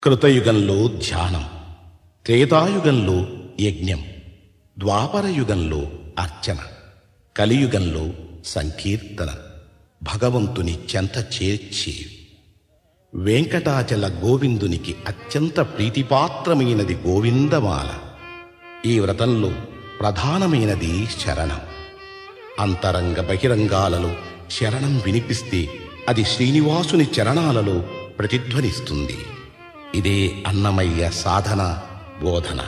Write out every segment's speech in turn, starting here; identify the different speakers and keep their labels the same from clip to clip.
Speaker 1: కృతయుగంలో ధ్యానం, త్రేతాయుగంలో యజ్ఞం, ద్వాపరయుగంలో అర్చన, కలియుగంలో సంకీర్తన, భగవంతుని చెంత చేర్చేవి. వెంకటాచల గోవిందునికి అత్యంత ప్రీతిపాత్రమైనది గోవిందమాల. ఈ వ్రతంలో ప్రధానమైనది శరణం. అంతరంగ బహిరంగాలలో శరణం వినిపిస్తే అది శ్రీనివాసుని చరణాలలో ప్రతిధ్వనిస్తుంది. ఇదే అన్నమయ్య సాధన బోధన.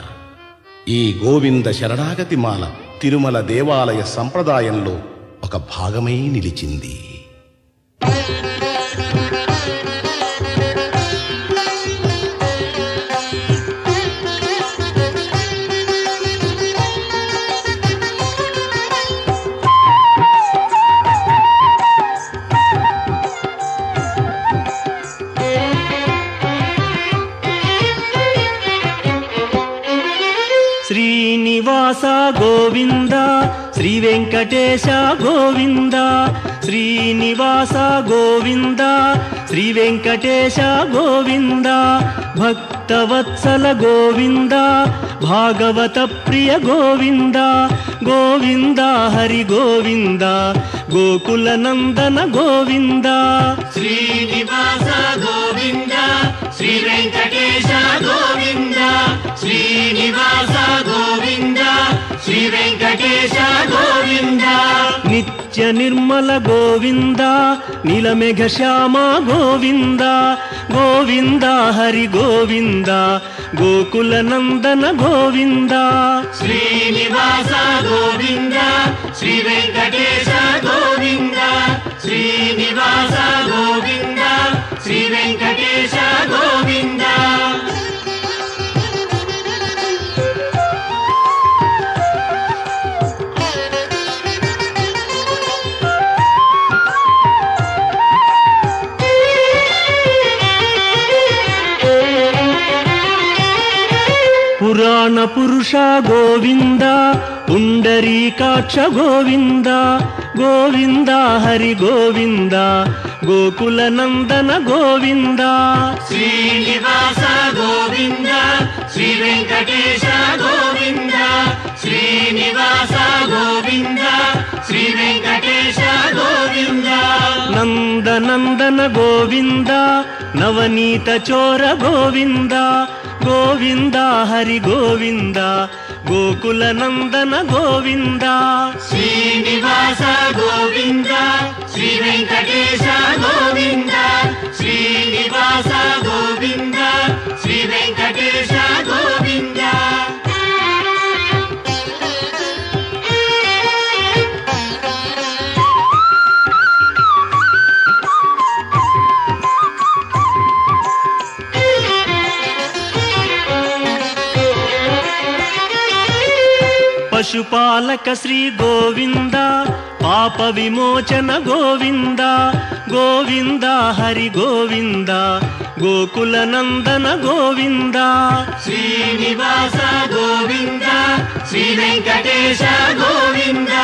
Speaker 1: ఈ గోవింద శరణాగతి మాల తిరుమల దేవాలయ సంప్రదాయంలో ఒక భాగమై నిలిచింది.
Speaker 2: శ్రీనివాస గోవింద, శ్రీ వెంకటేశ గోవింద, శ్రీనివాస గోవింద, శ్రీ వెంకటేశ గోవింద, భక్తవత్సల గోవింద, భాగవత ప్రియ గోవింద, గోవింద హరి గోవింద, గోకుల నందన గోవింద.
Speaker 3: శ్రీనివాస గోవింద, శ్రీ వెంకటేశ గోవింద, శ్రీనివాస గోవింద, శ్రీ వెంకటేశ గోవింద.
Speaker 2: నిత్య నిర్మల గోవింద, నీలమేఘ శ్యామ గోవింద, గోవింద హరి గోవింద, గోకుల నందన గోవింద.
Speaker 3: శ్రీనివాస గోవింద, శ్రీ వెంకటేశ గోవింద, శ్రీనివాస గోవింద, శ్రీ వెంకటేశ గోవింద.
Speaker 2: పురాణ పురుష గోవింద, పుండరీకాక్ష గోవింద, గోవింద హరి గోవింద, గోకుల నందన గోవింద.
Speaker 3: శ్రీనివాస గోవింద, శ్రీ వెంకటేశ గోవింద, శ్రీనివాస గోవింద, శ్రీ వెంకటేశ గోవింద.
Speaker 2: నందనందన గోవింద, నవనీత చోర గోవింద, గోవింద హరి గోవింద, గోకుల నందన గోవింద.
Speaker 3: శ్రీనివాస గోవింద, శ్రీ వెంకటేశ గోవింద, శ్రీనివాస గోవింద, శ్రీ వెంకటేశ గోవింద.
Speaker 2: పశుపాలక శ్రీ గోవింద, పాప విమోచన గోవింద, గోవింద హరి గోవింద, గోకుల నందన గోవింద.
Speaker 3: శ్రీనివాస గోవింద, శ్రీ వెంకటేశ గోవింద,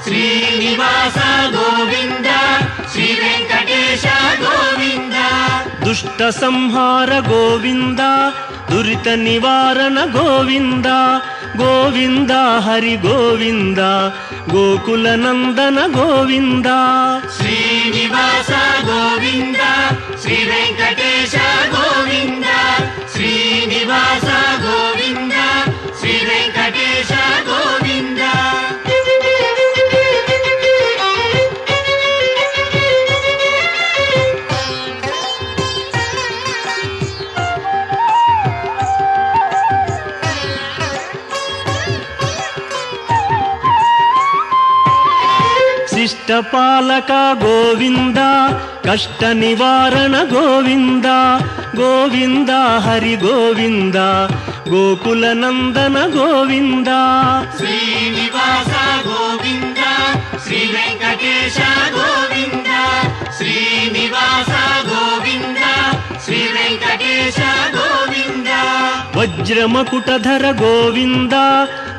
Speaker 3: శ్రీనివాస గోవింద, శ్రీ వెంకటేశ గోవింద.
Speaker 2: దుష్ట సంహార గోవింద, దురిత నివారణ గోవింద, గోవింద హరి గోవింద, గోకుల నందన గోవింద.
Speaker 3: శ్రీనివాస గోవింద, శ్రీ వెంకటేశ గోవింద, శ్రీనివాస గోవింద, శ్రీ వెంకటేశ గోవింద.
Speaker 2: శిష్టపాలక గోవింద, కష్ట నివారణ గోవింద, గోవింద హరి గోవింద, గోకుల నందన గోవింద.
Speaker 3: శ్రీనివాస గోవింద, శ్రీ వెంకటేశ గోవింద, శ్రీనివాస గోవింద, శ్రీ వెంకటేశ గోవింద.
Speaker 2: వజ్రమకుటధర గోవింద,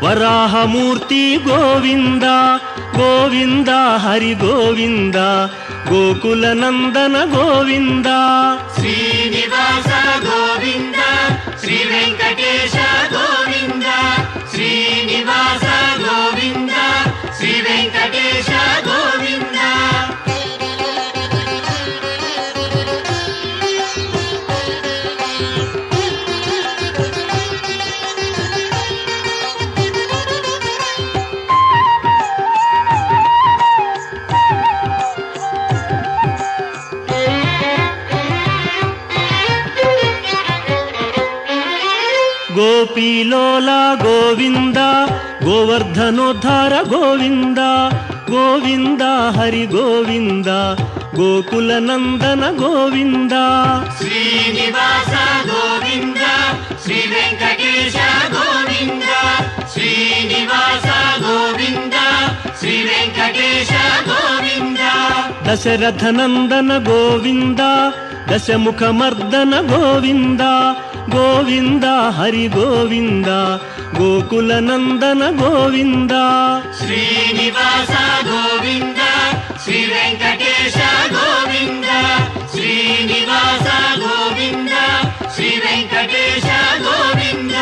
Speaker 2: వరాహమూర్తి గోవింద, గోవింద హరి గోవింద, గోకుల నందన గోవింద.
Speaker 3: శ్రీనివాస గోవింద, శ్రీ వెంకటేశ గోవింద శ్రీనివాస గోవింద శ్రీ వెంకటేశ గోవింద
Speaker 2: గోపీలోల గోవింద గోవర్ధనోద్ధార గోవింద గోవింద హరి గోవింద గోకుల నందన గోవింద
Speaker 3: శ్రీనివాస గోవింద శ్రీ వెంకటేశ గోవింద శ్రీనివాస గోవింద శ్రీ వెంకటేశ గోవింద
Speaker 2: దశరథ నందన గోవింద దశముఖమర్దన గోవింద గోవింద హరి గోవింద గోకుల నందన గోవింద
Speaker 3: శ్రీనివాస గోవింద శ్రీ వెంకటేశ గోవింద శ్రీనివాస గోవింద శ్రీ వెంకటేశ గోవింద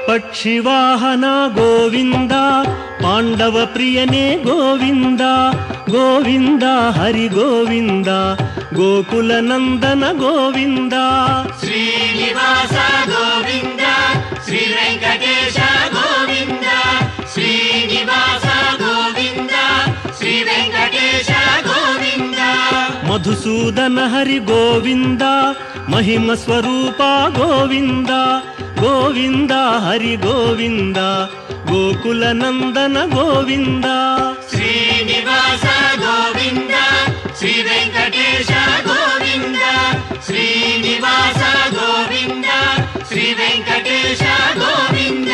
Speaker 2: పక్షివాహన గోవింద పాండవ ప్రియనే గోవింద గోవింద హరి గోవింద గోకుల నందన గోవింద
Speaker 3: శ్రీనివాస గోవింద శ్రీ వెంకటేశ గోవింద శ్రీనివాస గోవింద శ్రీ వెంకటేశ గోవింద
Speaker 2: మధుసూదన హరి గోవింద మహిమ స్వరూప గోవింద గోవింద హరి గోవింద గోకుల నందన గోవింద
Speaker 3: శ్రీనివాస గోవింద శ్రీ వెంకటేశ గోవింద శ్రీనివాస గోవింద శ్రీ వెంకటేశ గోవింద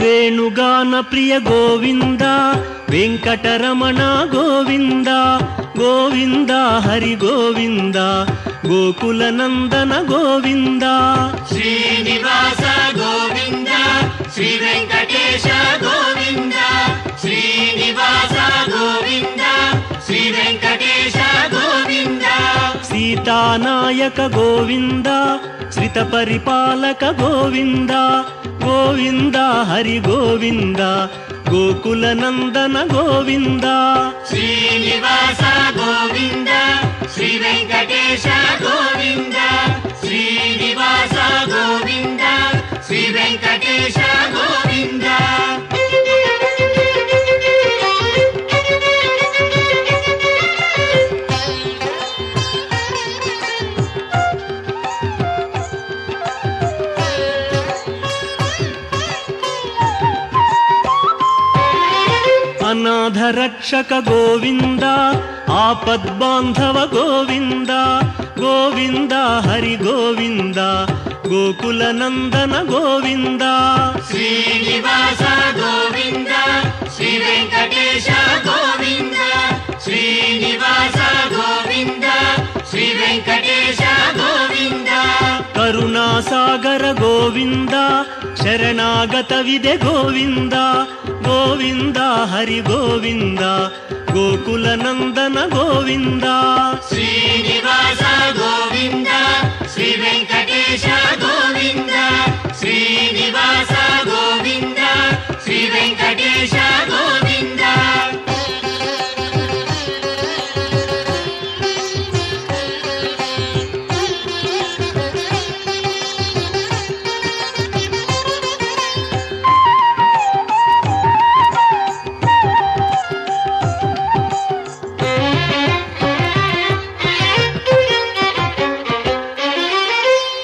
Speaker 2: వేణుగాన ప్రియ గోవింద వెంకటరమణ గోవింద గోవింద హరి గోవింద గోకుల నందన గోవింద
Speaker 3: శ్రీనివాస గోవింద శ్రీ వెంకటేశ గోవింద శ్రీనివాస గోవింద శ్రీ వెంకటేశ గోవింద
Speaker 2: సీతానాయక గోవింద శ్రిత పరిపాలక గోవింద గోవింద హరి గోవింద గోకుల నందన గోవింద
Speaker 3: శ్రీనివాస గోవింద శ్రీ వెంకటేశ గోవింద శ్రీనివాస గోవింద శ్రీ వెంకటేశ గోవింద
Speaker 2: అనాథ రక్షక గోవింద ఆపద్బాంధవ గోవింద గోవింద హరి గోవింద గోకుల నందన గోవింద
Speaker 3: శ్రీనివాస గోవింద శ్రీ వెంకటేశ గోవింద శ్రీనివాస గోవింద శ్రీ వెంకటేశ గోవింద
Speaker 2: కరుణాసాగర గోవింద శరణాగత విదే గోవింద గోవింద హరి గోవింద గోకుల నందన గోవింద
Speaker 3: శ్రీనివాస గోవింద శ్రీ వెంకటేశ గోవింద శ్రీనివాస గోవింద శ్రీ వెంకటేశ గోవింద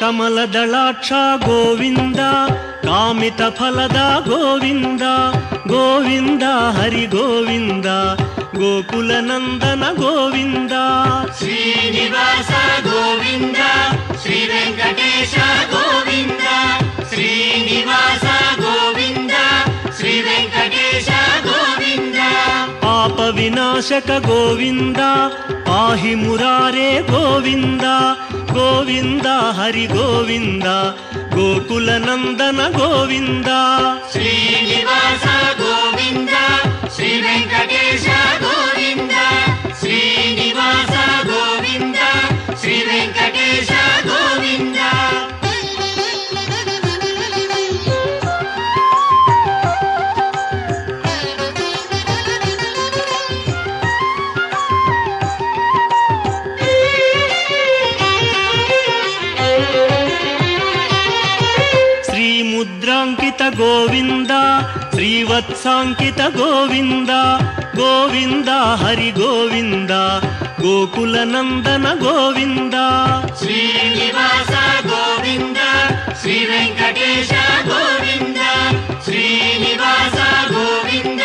Speaker 2: ಕಮಲದಳಾಕ್ಷ ಗೋವಿಂದ ಕಾಮಿತ ಫಲದ ಗೋವಿಂದ ಗೋವಿಂದ ಹರಿ ಗೋವಿಂದ ಗೋಕುಲ ನಂದನ ಗೋವಿಂದ
Speaker 3: ಶ್ರೀನಿವಾಸ ಗೋವಿಂದ
Speaker 2: ವಿನಾಶಕ ಗೋವಿಂದ ಪಾಹಿ ಮುರಾರೇ ಗೋವಿಂದ ಗೋವಿಂದ ಹರಿ ಗೋವಿಂದ ಗೋಕುಲ ನಂದನ ಗೋವಿಂದ
Speaker 3: ಶ್ರೀನಿವಾಸ ಗೋವಿಂದ ಶ್ರೀ ವೆಂಕಟೇಶ ಗೋವಿಂದ ಶ್ರೀನಿವಾಸ ಗೋವಿಂದ ಶ್ರೀ ವೆಂಕಟೇಶ ಗೋವಿಂದ
Speaker 2: ಮುದ್ರಾಂಕಿತ ಗೋವಿಂದ ಶ್ರೀವತ್ಸಾಂಕಿತ ಗೋವಿಂದ ಗೋವಿಂದ ಹರಿ ಗೋವಿಂದ ಗೋಕುಲ ನಂದನ ಗೋವಿಂದ
Speaker 3: ಶ್ರೀನಿವಾಸ ಗೋವಿಂದ ಶ್ರೀ ವೆಂಕಟೇಶ ಗೋವಿಂದ ಶ್ರೀನಿವಾಸ ಗೋವಿಂದ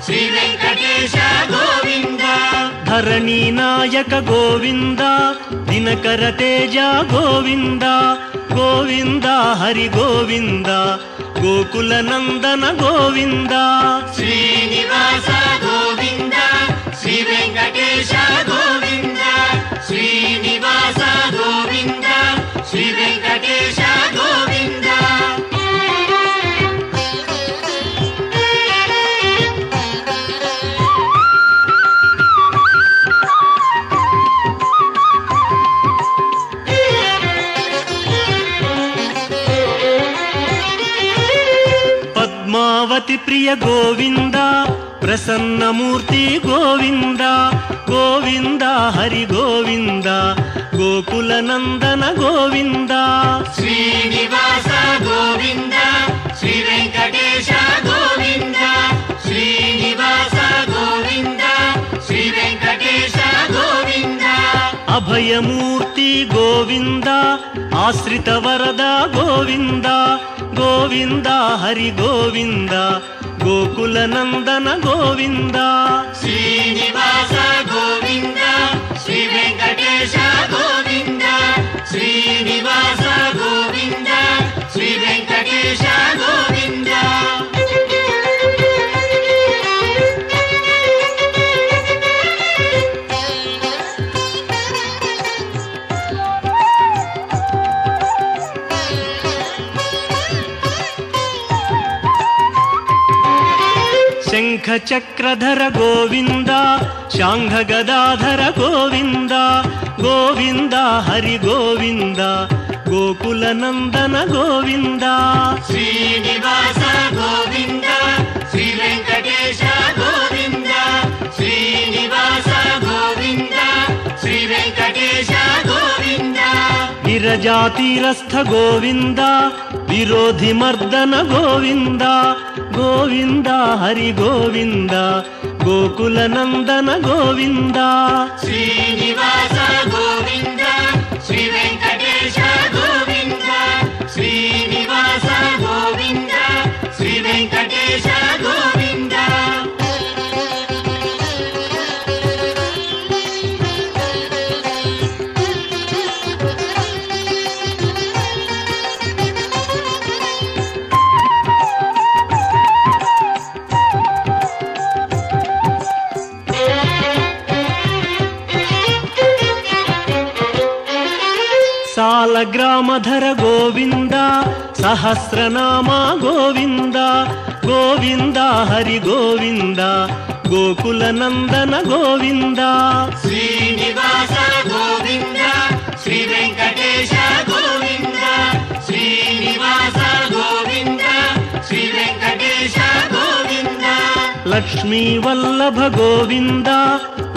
Speaker 3: ಶ್ರೀ ವೆಂಕಟೇಶ ಗೋವಿಂದ
Speaker 2: ಧರಣಿ ನಾಯಕ ಗೋವಿಂದ ದಿನಕರ ತೇಜ ಗೋವಿಂದ ಗೋವಿಂದ ಹರಿ ಗೋವಿಂದ ಗೋಕುಲ ನಂದನ ಗೋವಿಂದ
Speaker 3: ಶ್ರೀನಿವಾಸ ಗೋವಿಂದ ಶ್ರೀ ವೆಂಕಟೇಶ ಗೋವಿಂದ ಶ್ರೀನಿವಾಸ ಗೋವಿಂದ ಶ್ರೀ ವೆಂಕಟೇಶ ಗೋವಿಂದ
Speaker 2: ಪದ್ಮಾವತಿ ಪ್ರಿಯ ಗೋವಿಂದ ಪ್ರಸನ್ನ ಮೂರ್ತಿ ಗೋವಿಂದ ಗೋವಿಂದ ಹರಿ ಗೋವಿಂದ ಗೋಕುಲ ನಂದನ ಗೋವಿಂದ
Speaker 3: ಶ್ರೀನಿವಾಸ ಗೋವಿಂದ ಶ್ರೀ ವೆಂಕಟೇಶ ಗೋವಿಂದ ಶ್ರೀನಿವಾಸ ಗೋವಿಂದ ಶ್ರೀ ವೆಂಕಟೇಶ ಗೋವಿಂದ
Speaker 2: ಅಭಯಮೂರ್ತಿ ಗೋವಿಂದ ಆಶ್ರಿತ ವರದ ಗೋವಿಂದ ಗೋವಿಂದ ಹರಿ ಗೋವಿಂದ ಗೋಕುಲ ನಂದನ ಗೋವಿಂದ
Speaker 3: ಶ್ರೀನಿವಾಸ ಗೋವಿಂದ ಶ್ರೀ ವೆಂಕಟೇಶ ಗೋವಿಂದ ಶ್ರೀನಿವಾಸ ಗೋವಿಂದ ಶ್ರೀ ವೆಂಕಟೇಶ ಗೋವಿಂದ
Speaker 2: ಶಂಖ ಚಕ್ರಧರ ಗೋವಿಂದ ಶಾಂಘ ಗದಾಧರ ಗೋವಿಂದ ಗೋವಿಂದ ಹರಿ ಗೋವಿಂದ ಗೋಕುಲ ನಂದನ ಗೋವಿಂದ
Speaker 3: ಶ್ರೀನಿವಾಸ ಗೋವಿಂದ ಶ್ರೀ ವೆಂಕಟೇಶ ಗೋವಿಂದ ಶ್ರೀನಿವಾಸ ಗೋವಿಂದ ಶ್ರೀ ವೆಂಕಟೇಶ ಗೋವಿಂದ
Speaker 2: ವಿರಜಾತೀರಸ್ಥ ಗೋವಿಂದ ವಿರೋಧಿ ಮರ್ದನ ಗೋವಿಂದ ಗೋವಿಂದ ಹರಿ ಗೋವಿಂದ ಗೋಕುಲ ನಂದನ ಗೋವಿಂದ
Speaker 3: ಶ್ರೀನಿವಾಸ ಗೋವಿಂದ ಶ್ರೀ ವೆಂಕಟೇಶ ಗೋವಿಂದ ಶ್ರೀನಿವಾಸ ಗೋವಿಂದ ಶ್ರೀ ವೆಂಕಟೇಶ ಗೋವಿಂದ
Speaker 2: ಸಾಲಗ್ರಾಮಧರ ಗೋವಿಂದ ಸಹಸ್ರನಾಮ ಗೋವಿಂದ ಗೋವಿಂದ ಹರಿ ಗೋವಿಂದ ಗೋಕುಲ ನಂದನ ಗೋವಿಂದ
Speaker 3: ಶ್ರೀನಿವಾಸ ಗೋವಿಂದ ಶ್ರೀ ವೆಂಕಟೇಶ ಗೋವಿಂದ ಶ್ರೀನಿವಾಸ ಗೋವಿಂದ ಶ್ರೀ ವೆಂಕಟೇಶ ಗೋವಿಂದ
Speaker 2: ಲಕ್ಷ್ಮೀ ವಲ್ಲಭ ಗೋವಿಂದ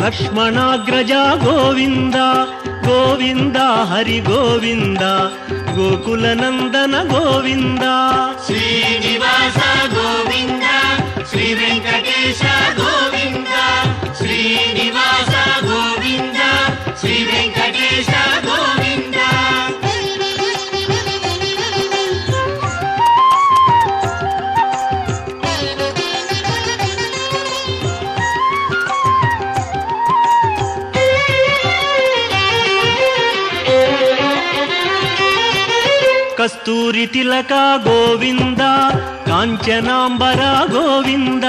Speaker 2: ಲಕ್ಷ್ಮಣಾಗ್ರಜ ಗೋವಿಂದ ಗೋವಿಂದ ಹರಿ ಗೋವಿಂದ ಗೋಕುಲ ನಂದನ ಗೋವಿಂದ
Speaker 3: ಶ್ರೀನಿವಾಸ ಗೋವಿಂದ ಶ್ರೀ ವೆಂಕಟೇಶ ಗೋವಿಂದ ಶ್ರೀನಿವಾಸ ಗೋವಿಂದ ಶ್ರೀ ವೆಂಕಟೇಶ ಗೋವಿಂದ
Speaker 2: ಕಸ್ತೂರಿ ತಿಲಕ ಗೋವಿಂದ ಕಾಂಚನಾಂಬರ ಗೋವಿಂದ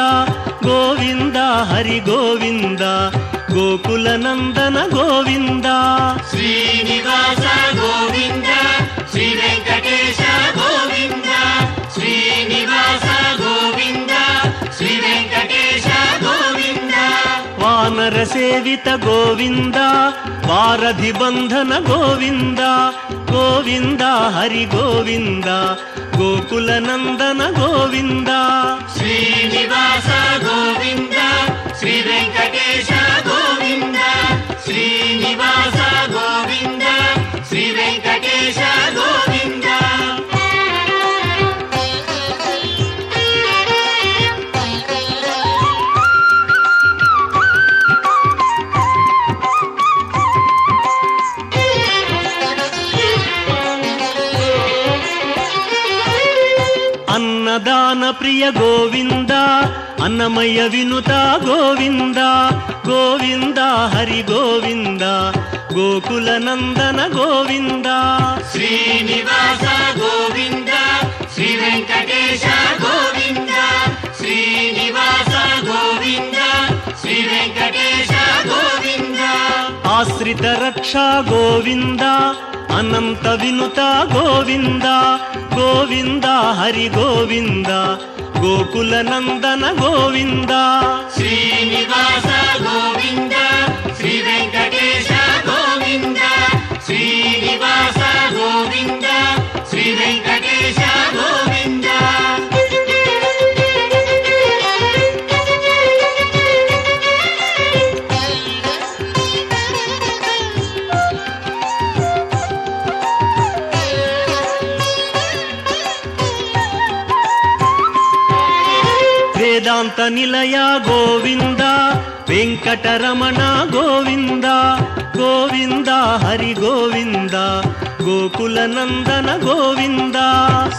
Speaker 2: ಗೋವಿಂದ ಹರಿ ಗೋವಿಂದ ಗೋಕುಲ ನಂದನ ಗೋವಿಂದ
Speaker 3: ಶ್ರೀನಿವಾಸ ಗೋವಿಂದ ಶ್ರೀ ವೆಂಕಟೇಶ ಗೋವಿಂದ ಶ್ರೀನಿವಾಸ ಗೋವಿಂದ ಶ್ರೀ ವೆಂಕಟೇಶ ಗೋವಿಂದ
Speaker 2: ವಾನರ ಸೇವಿತ ಗೋವಿಂದ ವಾರಧಿ ಬಂಧನ ಗೋವಿಂದ ಗೋವಿಂದ ಹರಿ ಗೋವಿಂದ ಗೋಕುಲ ನಂದನ ಗೋವಿಂದ
Speaker 3: ಶ್ರೀನಿವಾಸ ಗೋವಿಂದ ಶ್ರೀ ವೆಂಕಟೇಶ ಗೋವಿಂದ ಶ್ರೀನಿವಾಸ ಗೋವಿಂದ ಶ್ರೀ ವೆಂಕಟೇಶ ಗೋವಿಂದ
Speaker 2: ಅನ್ನದಾನ ಪ್ರಿಯ ಗೋವಿಂದ ಅನ್ನಮಯ ವಿನುತ ಗೋವಿಂದ ಗೋವಿಂದ ಹರಿ ಗೋವಿಂದ ಗೋಕುಲ ನಂದನ ಗೋವಿಂದ
Speaker 3: ಶ್ರೀನಿವಾಸ ಗೋವಿಂದ ಶ್ರೀ ವೆಂಕಟೇಶ ಗೋವಿಂದ ಶ್ರೀನಿವಾಸ ಗೋವಿಂದ ಶ್ರೀ ವೆಂಕಟೇಶ ಗೋವಿಂದ
Speaker 2: ಆಶ್ರಿತ ರಕ್ಷಾ ಗೋವಿಂದ ಅನಂತ ವಿನುತ ಗೋವಿಂದ ಗೋವಿಂದ ಹರಿ ಗೋವಿಂದ ಗೋಕುಲ ನಂದನ ಗೋವಿಂದ
Speaker 3: ಶ್ರೀನಿವಾಸ ಗೋವಿಂದ ಶ್ರೀ ವೆಂಕಟೇಶ ಗೋವಿಂದ ಶ್ರೀನಿವಾಸ ಗೋವಿಂದ ಶ್ರೀ ವೆಂಕಟೇಶ ಗೋವಿಂದ
Speaker 2: ವೇದಾಂತ ನಿಲಯ ಗೋವಿಂದ ವೆಂಕಟರಮಣ ಗೋವಿಂದ ಗೋವಿಂದ ಹರಿ ಗೋವಿಂದ ಗೋಕುಲ ನಂದನ ಗೋವಿಂದ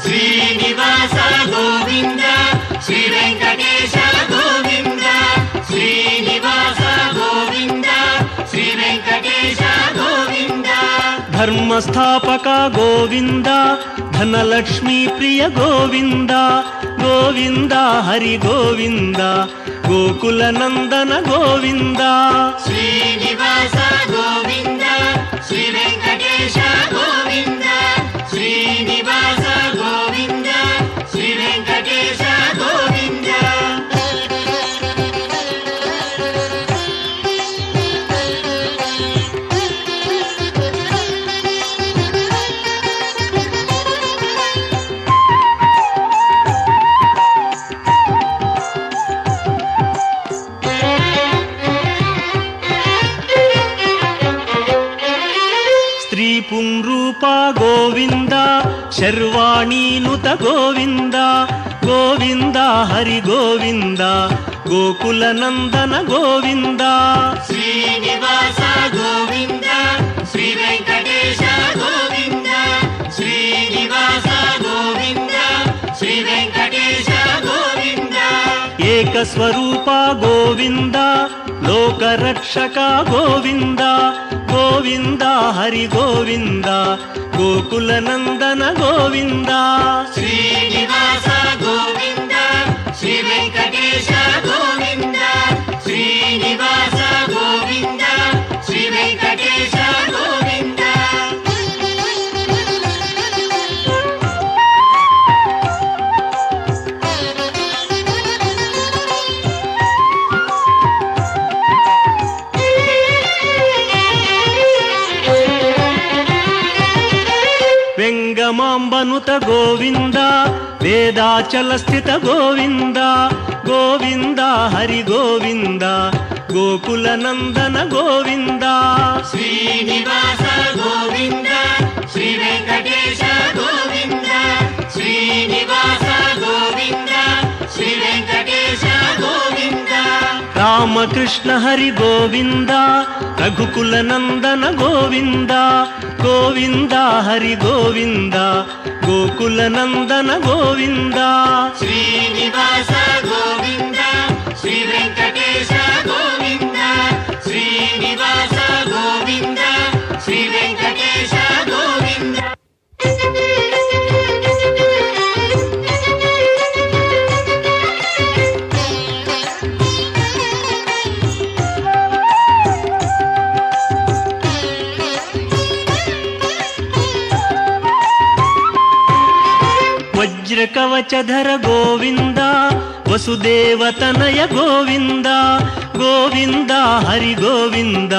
Speaker 3: ಶ್ರೀನಿವಾಸ ಗೋವಿಂದ ಶ್ರೀ ವೆಂಕಟೇಶ ಗೋವಿಂದ ಶ್ರೀನಿವಾಸ ಗೋವಿಂದ ಶ್ರೀ ವೆಂಕಟೇಶ ಗೋವಿಂದ
Speaker 2: ಧರ್ಮ ಸ್ಥಾಪಕ ಗೋವಿಂದ ಧನಲಕ್ಷ್ಮೀ ಪ್ರಿಯ ಗೋವಿಂದ ಗೋವಿಂದ ಹರಿ ಗೋವಿಂದ ಗೋಕುಲ ನಂದನ ಗೋವಿಂದ
Speaker 3: ಶ್ರೀನಿವಾಸ ಗೋವಿಂದ ಶ್ರೀ ವೆಂಕಟೇಶ ಗೋವಿಂದ ಶ್ರೀನಿವಾಸ ಗೋವಿಂದ ಶ್ರೀ ವೆಂಕಟೇಶ ಗೋವಿಂದ
Speaker 2: ಪುಂರೂಪ ಗೋವಿಂದ ಶರ್ವಾಣೀನುತ ಗೋವಿಂದ ಗೋವಿಂದ ಹರಿ ಗೋವಿಂದ ಗೋಕುಲ ನಂದನ ಗೋವಿಂದ
Speaker 3: ಶ್ರೀನಿವಾಸ ಗೋವಿಂದ ಶ್ರೀ ವೆಂಕಟೇಶ ಗೋವಿಂದ ಶ್ರೀನಿವಾಸ ಗೋವಿಂದ ಶ್ರೀ ವೆಂಕಟೇಶ ಗೋವಿಂದ
Speaker 2: ಏಕಸ್ವರೂಪ ಗೋವಿಂದ ಲೋಕರಕ್ಷಕ ಗೋವಿಂದ ಗೋವಿಂದ ಹರಿ ಗೋವಿಂದ ಗೋಕುಲ ನಂದನ ಗೋವಿಂದ
Speaker 3: ಶ್ರೀನಿವಾಸ ಗೋವಿಂದ ಶ್ರೀ ವೆಂಕಟೇಶ ಗೋವಿಂದ ಶ್ರೀನಿವಾಸ ಗೋವಿಂದ ಶ್ರೀ ವೆಂಕಟೇಶ ಗೋವಿಂದ
Speaker 2: ವೆಂಗಮಾಂಬನುತ ಗೋವಿಂದ ವೇದಾಚಲ ಸ್ಥಿತ ಗೋವಿಂದ ಗೋವಿಂದ ಹರಿ ಗೋವಿಂದ ಗೋಕುಲ ನಂದನ ಗೋವಿಂದ
Speaker 3: ಶ್ರೀನಿವಾಸ ಗೋವಿಂದ ಶ್ರೀ ವೆಂಕಟೇಶ ಗೋವಿಂದ ಶ್ರೀನಿವಾಸ ಗೋವಿಂದ ಶ್ರೀ ವೆಂಕಟೇಶ ಗೋವಿಂದ
Speaker 2: ರಾಮಕೃಷ್ಣ ಹರಿ ಗೋವಿಂದ ರಘುಕುಲ ನಂದನ ಗೋವಿಂದ ಗೋವಿಂದ ಹರಿ ಗೋವಿಂದ ಗೋಕುಲ ನಂದನ ಗೋವಿಂದ
Speaker 3: ಶ್ರೀನಿವಾಸ ಗೋವಿಂದ ಶ್ರೀ ವೆಂಕಟೇಶ ಗೋವಿಂದ ಶ್ರೀನಿವಾಸ ಗೋವಿಂದ ಶ್ರೀ ವೆಂಕಟೇಶ ಗೋವಿಂದ
Speaker 2: ವಜ್ರಕವಚಧರ ಗೋವಿಂದ ವಸುದೇವತನಯ ಗೋವಿಂದ ಗೋವಿಂದ ಹರಿ ಗೋವಿಂದ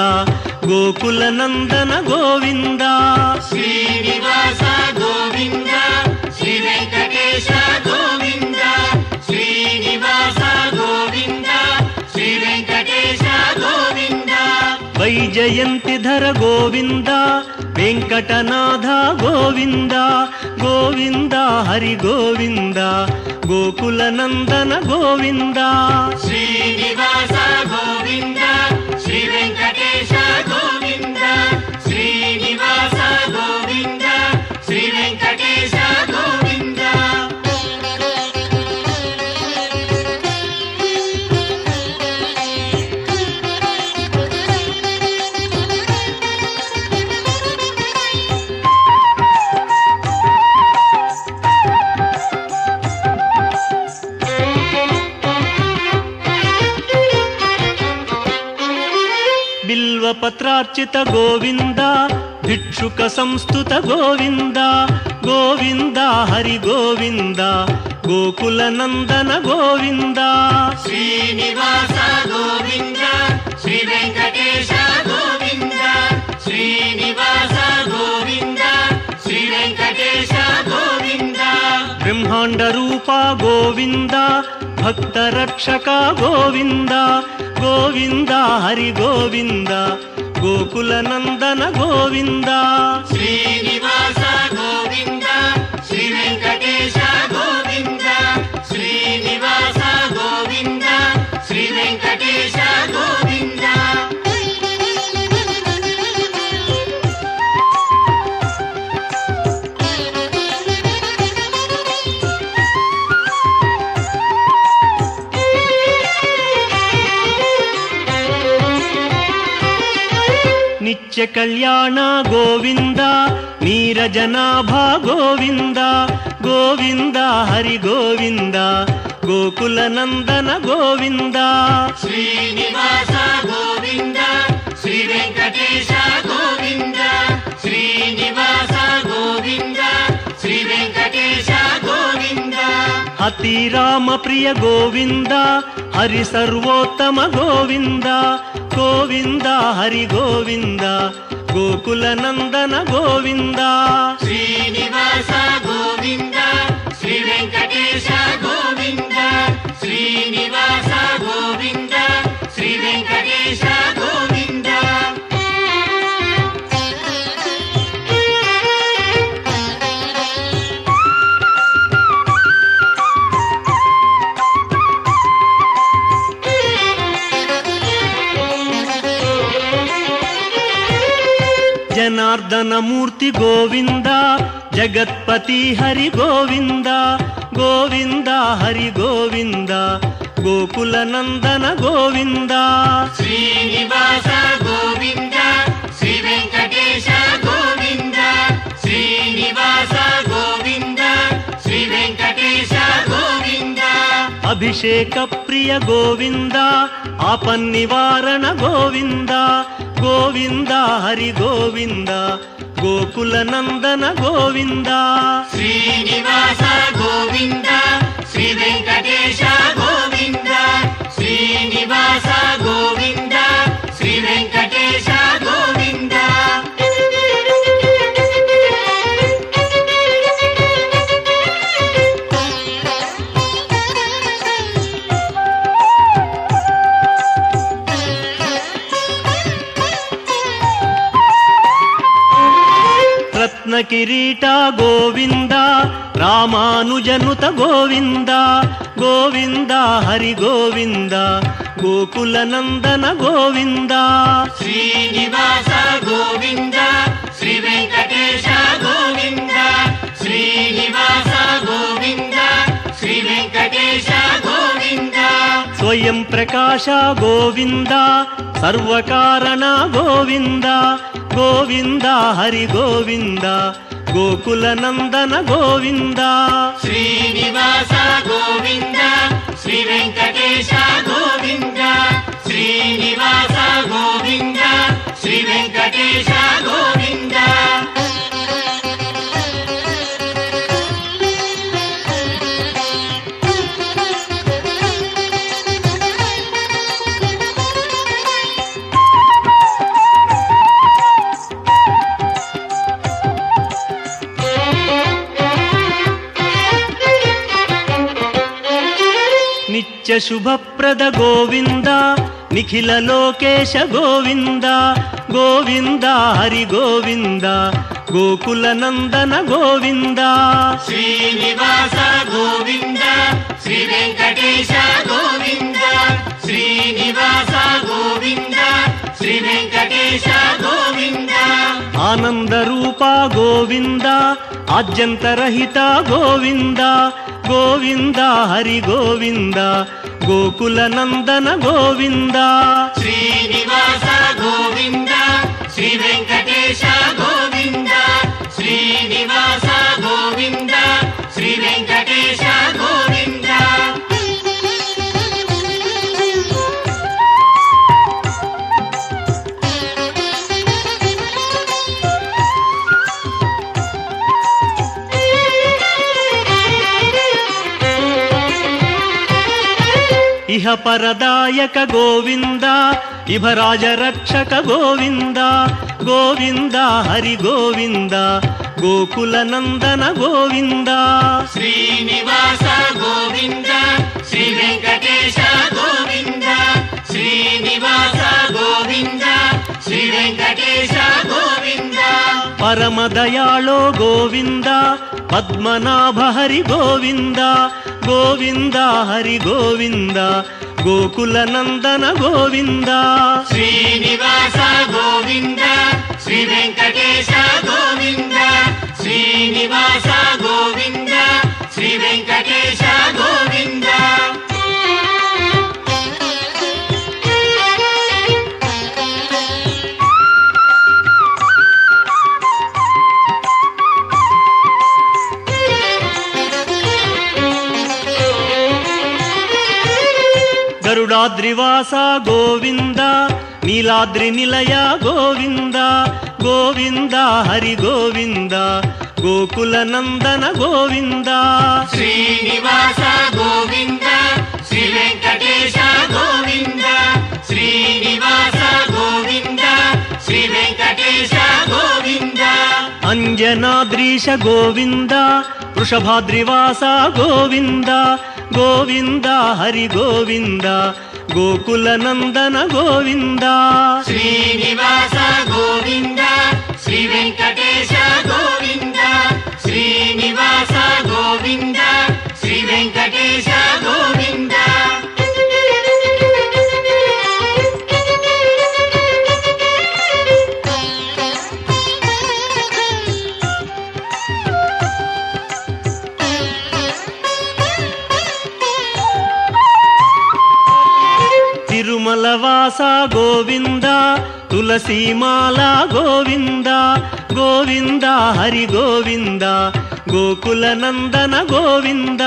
Speaker 2: ಗೋಕುಲನಂದನ ಗೋವಿಂದ
Speaker 3: ಶ್ರೀನಿವಾಸ ಗೋವಿಂದ ಶ್ರೀ ವೆಂಕಟೇಶ ಗೋವಿಂದ ಶ್ರೀನಿವಾಸ ಗೋವಿಂದ ಶ್ರೀ ವೆಂಕಟೇಶ ಗೋವಿಂದ
Speaker 2: ವೈಜಯಂತಿಧರ ಗೋವಿಂದ ವೆಂಕಟನಾಥ ಗೋವಿಂದ ಗೋವಿಂದ ಹರಿ ಗೋವಿಂದ ಗೋಕುಲನಂದನ ಗೋವಿಂದ
Speaker 3: ಶ್ರೀನಿವಾಸ ಗೋವಿಂದ ಶ್ರೀ ವೆಂಕಟೇಶ ಗೋವಿಂದ ಶ್ರೀನಿವಾಸ ಗೋವಿಂದ ಶ್ರೀ ವೆಂಕಟೇಶ ಗೋವಿಂದ
Speaker 2: ಬಿಲ್ವಪತ್ರಾರ್ಚಿತ ಗೋವಿಂದ ಭಿಕ್ಷುಕ ಸಂಸ್ತುತ ಗೋವಿಂದ ಗೋವಿಂದ ಹರಿ ಗೋವಿಂದ ಗೋಕುಲನಂದನ ಗೋವಿಂದ
Speaker 3: ಶ್ರೀನಿವಾಸ ಗೋವಿಂದ ಶ್ರೀ ವೆಂಕಟೇಶ ಗೋವಿಂದ ಶ್ರೀನಿವಾಸ ಗೋವಿಂದ ಶ್ರೀ ವೆಂಕಟೇಶ ಗೋವಿಂದ
Speaker 2: ಬ್ರಹ್ಮಾಂಡ ರೂಪ ಗೋವಿಂದ ಭಕ್ತ ರಕ್ಷಕ ಗೋವಿಂದ ಗೋವಿಂದ ಹರಿ ಗೋವಿಂದ ಗೋಕುಲನಂದನ ಗೋವಿಂದ
Speaker 3: ಶ್ರೀನಿವಾಸ ಗೋವಿಂದ ಶ್ರೀ ವೆಂಕಟೇಶ ಗೋವಿಂದ ಶ್ರೀನಿವಾಸ ಗೋವಿಂದ ಶ್ರೀ ವೆಂಕಟೇಶ ಗೋವಿಂದ
Speaker 2: ನಿತ್ಯ ಕಲ್ಯಾಣ ಗೋವಿಂದ ನೀರಜನಾಭ ಗೋವಿಂದ ಗೋವಿಂದ ಹರಿ ಗೋವಿಂದ ಗೋಕುಲನಂದನ ಗೋವಿಂದ
Speaker 3: ಶ್ರೀನಿವಾಸ ಗೋವಿಂದ ಶ್ರೀ ವೆಂಕಟೇಶ ಗೋವಿಂದ ಶ್ರೀನಿವಾಸ ಗೋವಿಂದ ಶ್ರೀ ವೆಂಕಟೇಶ ಗೋವಿಂದ
Speaker 2: ಅತಿ ರಾಮ ಪ್ರಿಯ ಗೋವಿಂದ ಹರಿ ಸರ್ವೋತ್ತಮ ಗೋವಿಂದ ಗೋವಿಂದ ಹರಿ ಗೋವಿಂದ ಗೋಕುಲನಂದನ ಗೋವಿಂದ
Speaker 3: ಶ್ರೀನಿವಾಸ ಗೋವಿಂದ ಶ್ರೀ ವೆಂಕಟೇಶ ಗೋವಿಂದ ಶ್ರೀನಿವಾಸ ಗೋವಿಂದ ಶ್ರೀ ವೆಂಕಟೇಶ ಗೋವಿಂದ
Speaker 2: ಜನಾರ್ದನ ಮೂರ್ತಿ ಗೋವಿಂದ ಜಗತ್ಪತಿ ಹರಿ ಗೋವಿಂದ ಗೋವಿಂದ ಹರಿ ಗೋವಿಂದ ಗೋಕುಲನಂದನ ಗೋವಿಂದ
Speaker 3: ಶ್ರೀನಿವಾಸ ಗೋವಿಂದ ಶ್ರೀ ವೆಂಕಟೇಶ ಗೋವಿಂದ ಶ್ರೀನಿವಾಸ ಗೋವಿಂದ ಶ್ರೀ ವೆಂಕಟೇಶ ಗೋವಿಂದ
Speaker 2: ಅಭಿಷೇಕ ಪ್ರಿಯ ಗೋವಿಂದ ಆಪನ್ನಿವಾರಣ ಗೋವಿಂದ ಗೋವಿಂದ ಹರಿ ಗೋವಿಂದ ಗೋಕುಲನಂದನ ಗೋವಿಂದ
Speaker 3: ಶ್ರೀನಿವಾಸ ಗೋವಿಂದ ಶ್ರೀ ವೆಂಕಟೇಶ ಗೋವಿಂದ ಶ್ರೀನಿವಾಸ ಗೋವಿಂದ ಶ್ರೀ ವೆಂಕಟೇಶ ಗೋವಿಂದ
Speaker 2: ರತ್ನ ಕಿರೀಟ ಗೋವಿಂದ ರಾಮಾನುಜನುತ ಗೋವಿಂದ ಗೋವಿಂದ ಹರಿ ಗೋವಿಂದ ಗೋಕುಲನಂದನ ಗೋವಿಂದ
Speaker 3: ಶ್ರೀನಿವಾಸ ಗೋವಿಂದ ಶ್ರೀ ವೆಂಕಟೇಶ ಗೋವಿಂದ ಶ್ರೀನಿವಾಸ ಗೋವಿಂದ ಶ್ರೀ ವೆಂಕಟೇಶ ಗೋವಿಂದ
Speaker 2: ಸ್ವಯಂ ಪ್ರಕಾಶ ಗೋವಿಂದ ಸರ್ವಕಾರಣ ಗೋವಿಂದ ಗೋವಿಂದ ಹರಿ ಗೋವಿಂದ ಗೋಕುಲನಂದನ ಗೋವಿಂದ
Speaker 3: ಶ್ರೀನಿವಾಸ ಗೋವಿಂದ ಶ್ರೀ ವೆಂಕಟೇಶ ಗೋವಿಂದ ಶ್ರೀನಿವಾಸ ಗೋವಿಂದ ಶ್ರೀ ವೆಂಕಟೇಶ ಗೋವಿಂದ
Speaker 2: నిత్య శుభప్రద గోవింద నిఖిల లోకేశ గోవింద గోవింద హరి గోవింద గోకుల నందన గోవింద
Speaker 3: శ్రీనివాస గోవింద శ్రీ వెంకటేశ గోవింద శ్రీనివాస గోవింద శ్రీ వెంకటేశ గోవింద
Speaker 2: ఆనంద రూప గోవింద ఆద్యంతరహిత గోవింద గోవింద హరి గోవింద గోకుల నందన గోవింద
Speaker 3: శ్రీనివాస గోవింద శ్రీ వెంకటేశ గోవింద శ్రీనివాస గోవింద శ్రీ వెంకటేశ గోవింద
Speaker 2: ఇహ పరదాయక గోవింద ఇభరాజ రక్షక గోవింద గోవింద హరి గోవింద గోకుల నందన గోవింద
Speaker 3: శ్రీనివాస గోవింద శ్రీ వెంకటేశ గోవింద శ్రీనివాస గోవింద శ్రీ వెంకటేశ గోవింద
Speaker 2: పరమదయాళో గోవింద పద్మనాభ హరి గోవింద గోవింద హరి గోవింద గోకుల నందన గోవింద
Speaker 3: శ్రీనివాస గోవింద శ్రీ వెంకటేశ గోవింద శ్రీనివాస గోవింద శ్రీ వెంకటేశ గోవింద
Speaker 2: గరుడాద్రివాస గోవింద నీలాద్రి నిలయ గోవింద గోవింద హరి గోవింద గోకుల నందన గోవింద
Speaker 3: శ్రీనివాస గోవింద శ్రీ వెంకటేశ గోవింద శ్రీనివాస గోవింద శ్రీ వెంకటేశ గోవింద
Speaker 2: అంజనాద్రీశ గోవింద వృషభాద్రివాస గోవింద గోవింద హరి గోవింద గోకుల నందన గోవింద
Speaker 3: శ్రీనివాస గోవింద శ్రీ వెంకటేశ గోవింద శ్రీనివాస గోవింద శ్రీ వెంకటేశ గోవింద
Speaker 2: తిరుమలవాస గోవింద తులసీమాల గోవింద గోవింద హరి గోవింద గోకుల నందన గోవింద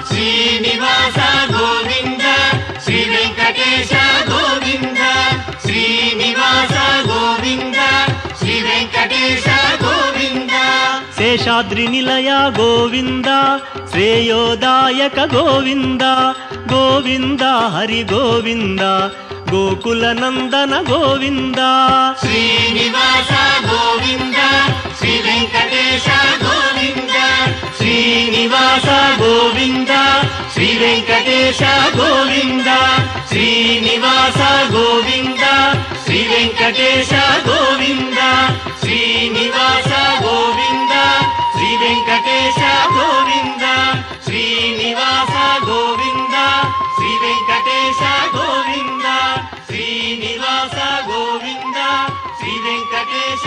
Speaker 3: శ్రీనివాస గోవింద శ్రీ వెంకటేశ గోవింద శ్రీనివాస గోవింద శ్రీ వెంకటేశ గోవింద
Speaker 2: శేషాద్రి నిలయ గోవింద శ్రేయోదాయక గోవింద గోవింద హరి గోవింద గోకుల నందన గోవింద
Speaker 3: శ్రీనివాస గోవింద శ్రీ వెంకటేశ గోవింద
Speaker 2: శ్రీనివాస గోవింద శ్రీ వెంకటేశ గోవింద శ్రీనివాస గోవింద శ్రీ వెంకటేశ గోవింద శ్రీనివాస గోవింద శ్రీ వెంకటేశ గోవింద శ్రీనివాస గోవింద శ్రీ వెంకటేశ గోవింద శ్రీనివాస గోవింద శ్రీ వెంకటేశ